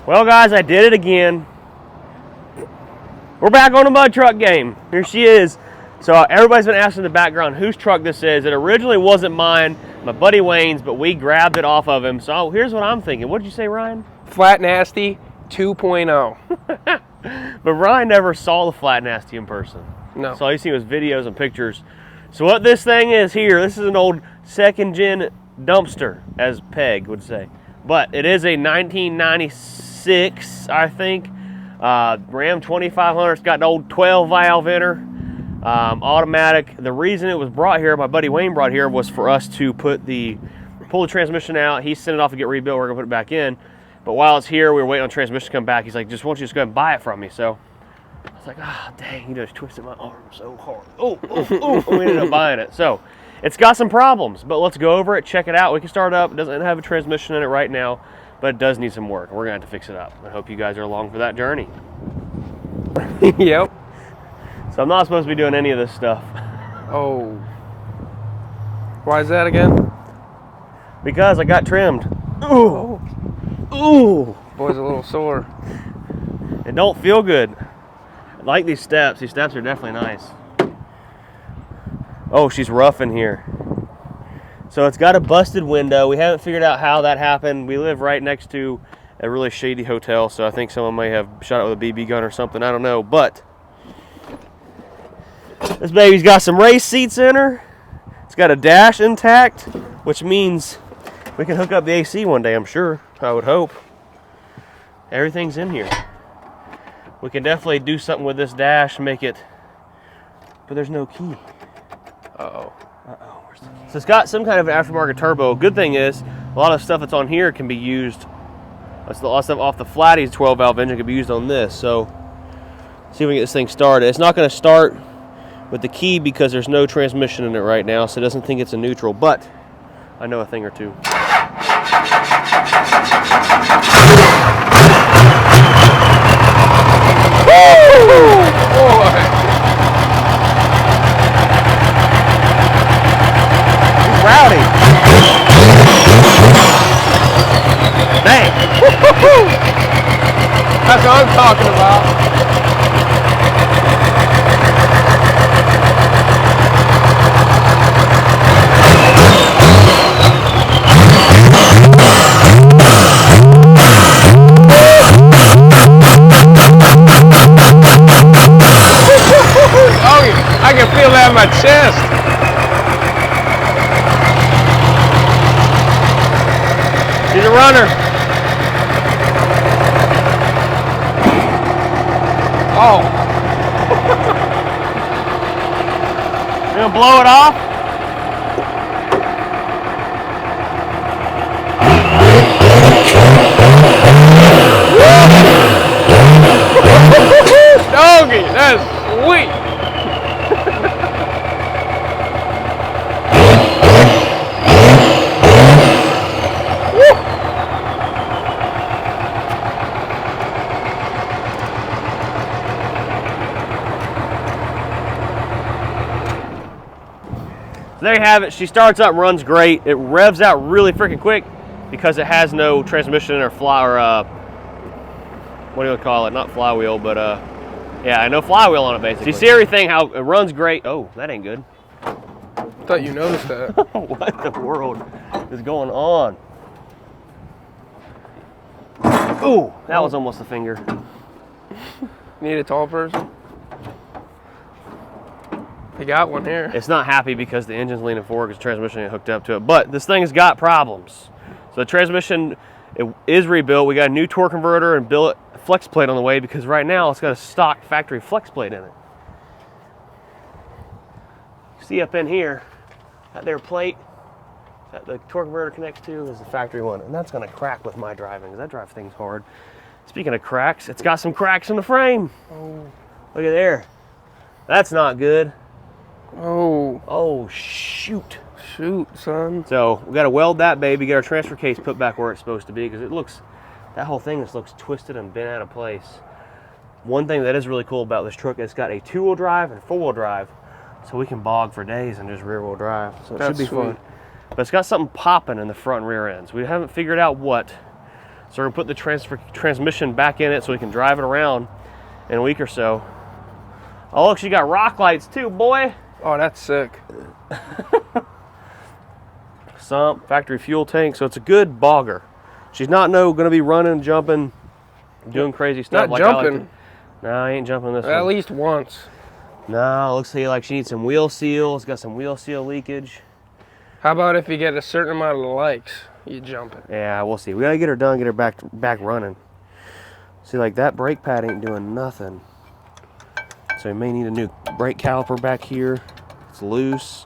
Well, guys, I did it again. We're back on the mud truck game. Here she is. So everybody's been asking in the background whose truck this is. It originally wasn't mine, my buddy Wayne's, but we grabbed it off of him. So here's what I'm thinking. What did you say, Ryan? Flat Nasty 2.0. But Ryan never saw the Flat Nasty in person. No. So all you see was videos and pictures. So what this thing is here, this is an old second-gen dumpster, as Peg would say. But it is a 1996, I think, Ram 2500. It's got an old 12-valve inner, automatic. The reason it was brought here, my buddy Wayne brought here, was for us to pull the transmission out. He sent it off to get rebuilt. We're going to put it back in. But while it's here, we were waiting on transmission to come back. He's like, just why don't you just go ahead and buy it from me? So I was like, ah, dang, he just twisted my arm so hard. Oh, we ended up buying it. So it's got some problems, but let's go over it, check it out. We can start it up. It doesn't have a transmission in it right now, but it does need some work. We're going to have to fix it up. I hope you guys are along for that journey. Yep. So I'm not supposed to be doing any of this stuff. Oh. Why is that again? Because I got trimmed. Ooh. Ooh. Boy's a little sore. It don't feel good. I like these steps. These steps are definitely nice. Oh, she's rough in here. So it's got a busted window. We haven't figured out how that happened. We live right next to a really shady hotel, so I think someone may have shot it with a BB gun or something. I don't know, but this baby's got some race seats in her. It's got a dash intact, which means we can hook up the AC one day, I'm sure. I would hope. Everything's in here. We can definitely do something with this dash, make it, but there's no key. Uh-oh. Uh-oh. So it's got some kind of aftermarket turbo. Good thing is, a lot of stuff that's on here can be used, a lot of stuff off the Flatty's 12-valve engine can be used on this. So, see if we can get this thing started. It's not going to start with the key because there's no transmission in it right now, so it doesn't think it's a neutral, but I know a thing or two. Rowdy. Dang. That's what I'm talking about. Oh, I can feel that in my chest. She's a runner. Oh. You gonna blow it off? Doggy, that's sweet. There you have it. She starts up, runs great. It revs out really freaking quick because it has no transmission in her what do you call it? Not flywheel, but yeah, no flywheel on it basically. So you see everything, how it runs great. Oh, that ain't good. I thought you noticed that. What the world is going on? Ooh, that was almost a finger. Need a tall person? You got one here. It's not happy because the engine's leaning forward because the transmission ain't hooked up to it. But this thing has got problems. So the transmission is rebuilt. We got a new torque converter and billet flex plate on the way because right now it's got a stock factory flex plate in it. See up in here, that there plate that the torque converter connects to is the factory one. And that's going to crack with my driving because I drive things hard. Speaking of cracks, it's got some cracks in the frame. Oh. Look at there. That's not good. Oh. Oh, shoot. Shoot, son. So we got to weld that baby, get our transfer case put back where it's supposed to be because it looks, that whole thing just looks twisted and bent out of place. One thing that is really cool about this truck is it's got a 2-wheel drive and 4-wheel drive, so we can bog for days and just rear-wheel drive. So it should be fun. But it's got something popping in the front and rear ends. We haven't figured out what. So we're gonna put the transmission back in it so we can drive it around in a week or so. Oh look, she got rock lights too, boy. Oh, that's sick. Sump, factory fuel tank, so it's a good bogger. She's not gonna be running, jumping, doing crazy stuff. Not like jumping. I like to. No, I ain't jumping this At one. least once. No, looks like she needs some wheel seal. It's got some wheel seal leakage. How about if you get a certain amount of likes, you jump it? Yeah, we'll see. We gotta get her done, get her back running. See, like that brake pad ain't doing nothing. So we may need a new brake caliper back here. It's loose.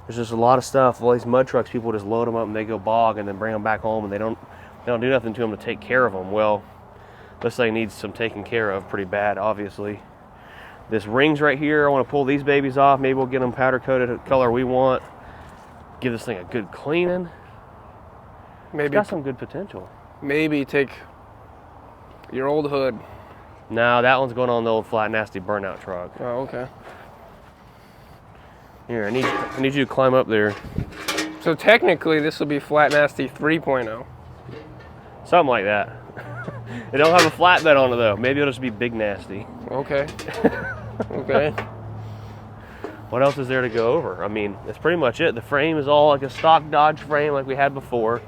There's just a lot of stuff. All these mud trucks, people just load them up and they go bog and then bring them back home and they don't do nothing to them to take care of them. Well, this thing needs some taking care of pretty bad, obviously. This rings right here, I want to pull these babies off. Maybe we'll get them powder coated the color we want. Give this thing a good cleaning. It's Maybe got some good potential. maybe take your old hood. No, that one's going on the old flat nasty burnout truck. Oh, okay. Here, I need you to climb up there. So technically, this will be Flat Nasty 3.0. Something like that. It don't have a flatbed on it though. Maybe it'll just be big nasty. Okay. Okay. What else is there to go over? I mean, that's pretty much it. The frame is all like a stock Dodge frame like we had before.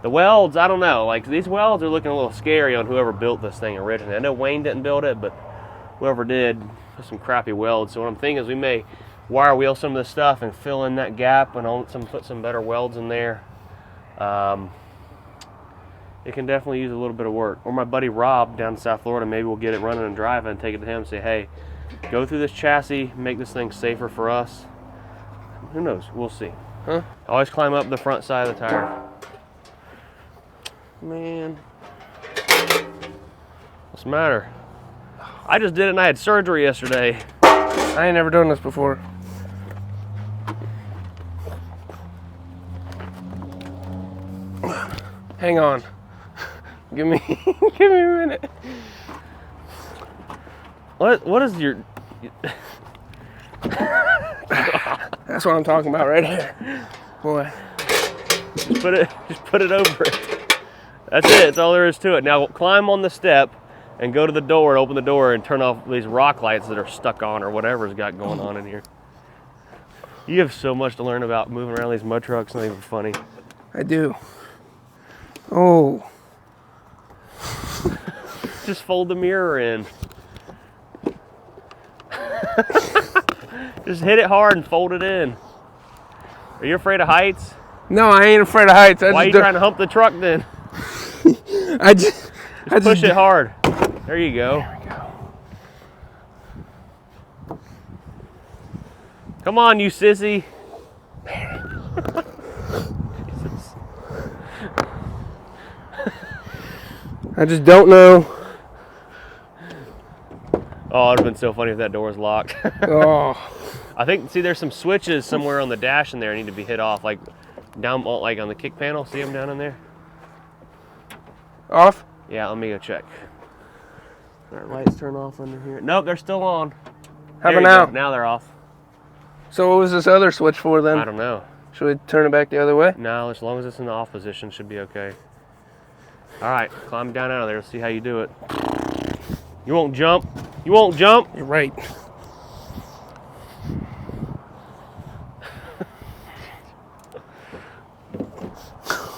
The welds, I don't know. Like these welds are looking a little scary on whoever built this thing originally. I know Wayne didn't build it, but whoever did put some crappy welds. So what I'm thinking is we may wire wheel some of this stuff and fill in that gap and put some better welds in there. It can definitely use a little bit of work. Or my buddy Rob down in South Florida, maybe we'll get it running and driving and take it to him and say, hey, go through this chassis, make this thing safer for us. Who knows? We'll see. Huh? Always climb up the front side of the tire. Man. What's the matter? I just did it and I had surgery yesterday. I ain't never done this before. Hang on. Give me give me a minute. What is your... That's what I'm talking about right here. Boy. Just put it over it. That's it. That's all there is to it. Now climb on the step and go to the door, open the door, and turn off these rock lights that are stuck on or whatever's got going on in here. You have so much to learn about moving around these mud trucks. Not even funny. I do. Oh. Just fold the mirror in. Just hit it hard and fold it in. Are you afraid of heights? No, I ain't afraid of heights. Why are you trying to hump the truck then? I just Push it hard. There you go. There we go. Come on, you sissy. I just don't know. Oh, it would have been so funny if that door was locked. Oh. I think, see, there's some switches somewhere on the dash in there that need to be hit off, like down, like on the kick panel. See them down in there? Off? Yeah, let me go check. Our lights turn off under here. Nope, they're still on. How There about you now? go. Now they're off. So what was this other switch for then? I don't know. Should we turn it back the other way? No, as long as it's in the off position, should be okay. All right, climb down out of there. See how you do it. You won't jump. You won't jump. You're right.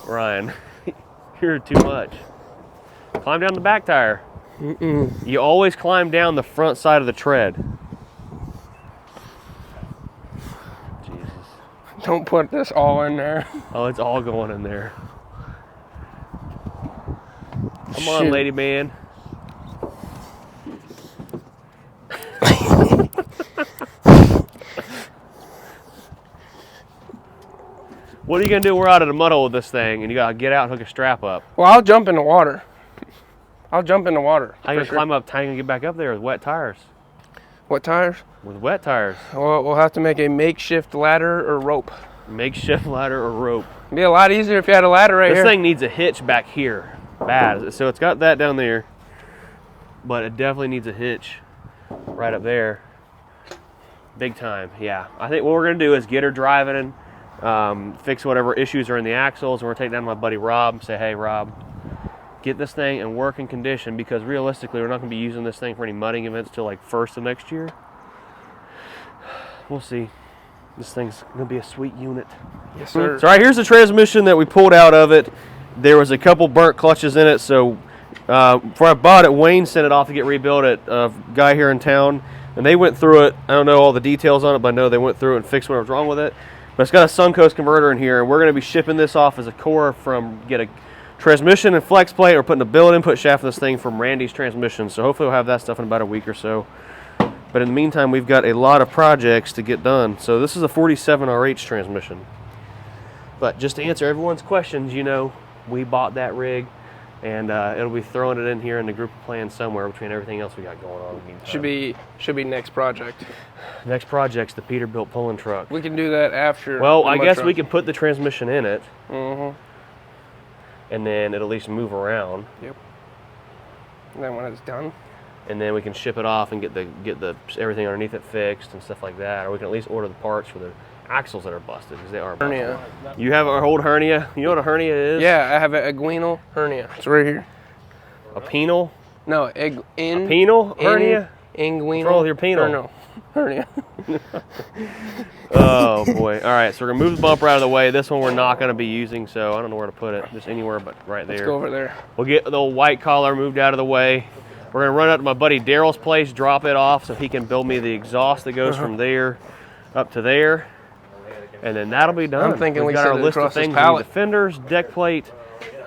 Ryan, you're too much. Climb down the back tire. Mm-mm. You always climb down the front side of the tread. Jesus. Don't put this all in there. Oh, it's all going in there. Come on, Shoot. lady man. What are you gonna do? We're out of the mud hole with this thing, and you gotta get out and hook a strap up. Well, I'll jump in the water. I'll jump in the water. How you for gonna sure. climb up? How you gonna get back up there with wet tires? What tires? With wet tires, Well, we'll have to make a makeshift ladder or rope. makeshift ladder or rope. It'd be a lot easier if you had a ladder right This here. thing needs a hitch back here, bad. So it's got that down there, but it definitely needs a hitch right up there, big time. Yeah, I think what we're gonna do is get her driving and fix whatever issues are in the axles. And we're gonna take down to my buddy Rob and say, hey Rob, get this thing in working condition, because realistically we're not going to be using this thing for any mudding events till like first of next year. We'll see. This thing's going to be a sweet unit. Yes, sir. So, all right, here's the transmission that we pulled out of it. There was a couple burnt clutches in it, so before I bought it, Wayne sent it off to get rebuilt at a guy here in town, and they went through it. I don't know all the details on it, but I know they went through it and fixed what was wrong with it. But it's got a Suncoast converter in here, and we're going to be shipping this off as a core from, get a transmission and flex plate, or putting a billet input shaft in this thing from Randy's Transmission. So hopefully we'll have that stuff in about a week or so. But in the meantime, we've got a lot of projects to get done. So this is a 47RH transmission. But just to answer everyone's questions, you know, we bought that rig, and it'll be throwing it in here in the group plan somewhere between everything else we got going on. Should be next project. Next project's the Peterbilt pulling truck. We can do that after. Well, the I mud guess truck. we can put the transmission in it, Mm-hmm. and then it'll at least move around, Yep. And then when it's done, and then we can ship it off and get the everything underneath it fixed and stuff like that. Or we can at least order the parts for the axles that are busted, because they are busted. hernia. You have an old hernia. You know what a hernia is? Yeah, I have a inguinal hernia. It's right here. A penal? No, Penal hernia? Inguinal. What's wrong with your penal? Hernia. Oh boy. All right, so we're gonna move the bumper out of the way. This one we're not gonna be using, so I don't know where to put it. Just anywhere but right there. Let's go over there. We'll get the old white collar moved out of the way. We're gonna run out to my buddy Daryl's place, drop it off so he can build me the exhaust that goes from there up to there, and then that'll be done. I'm thinking We've we got set our it list of across this things: we need pallet. the fenders, deck plate.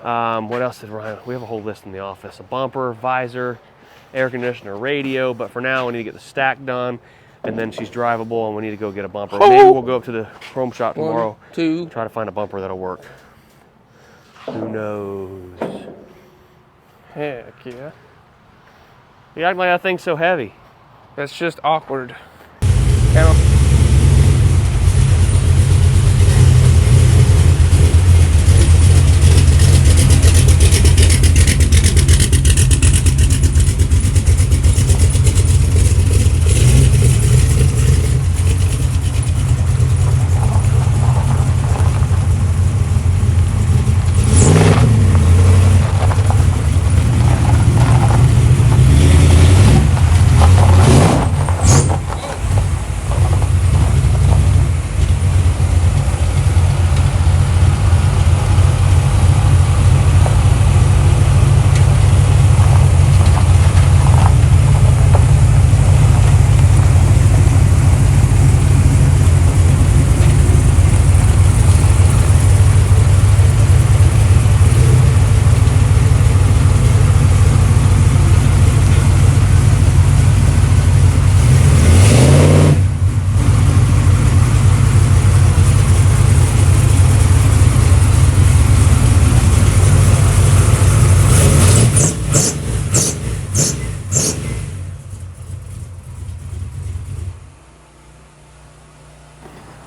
What else did Ryan? We have a whole list in the office: a bumper, visor, air conditioner, radio. But for now, we need to get the stack done, and then she's drivable, and we need to go get a bumper. Maybe we'll go up to the chrome shop tomorrow, 1, 2. try to find a bumper that'll work. Who knows? Heck yeah. You act like that thing's so heavy. That's just awkward. Count.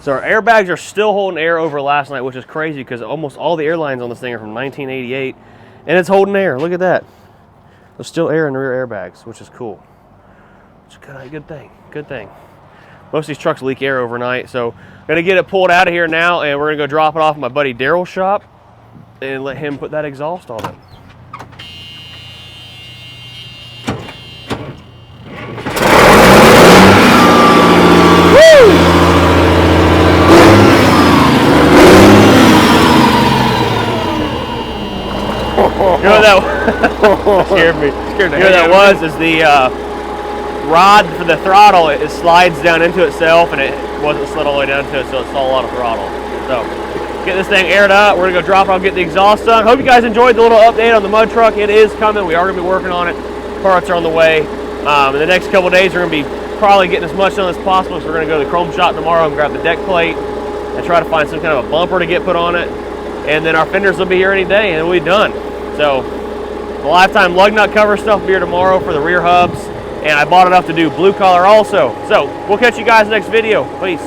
So our airbags are still holding air over last night, which is crazy because almost all the airlines on this thing are from 1988, and it's holding air. Look at that. There's still air in the rear airbags, which is cool. It's a good thing. Good thing. Most of these trucks leak air overnight, so I'm gonna get it pulled out of here now, and we're gonna go drop it off at my buddy Daryl's shop and let him put that exhaust on it. You know what that scared me. Scared the You know what heck that out of was? Is the rod for the throttle. It slides down into itself, and it wasn't slid all the way down to it, so it saw a lot of throttle. So get this thing aired up. We're gonna go drop it off, get the exhaust done. Hope you guys enjoyed the little update on the mud truck. It is coming. We are gonna be working on it. Parts are on the way. In the next couple of days, we're gonna be probably getting as much done as possible. So we're gonna go to the chrome shop tomorrow and grab the deck plate and try to find some kind of a bumper to get put on it. And then our fenders will be here any day, and we'll be done. So the lifetime lug nut cover stuff will be here tomorrow for the rear hubs, and I bought enough to do blue collar also. So we'll catch you guys next video. Peace.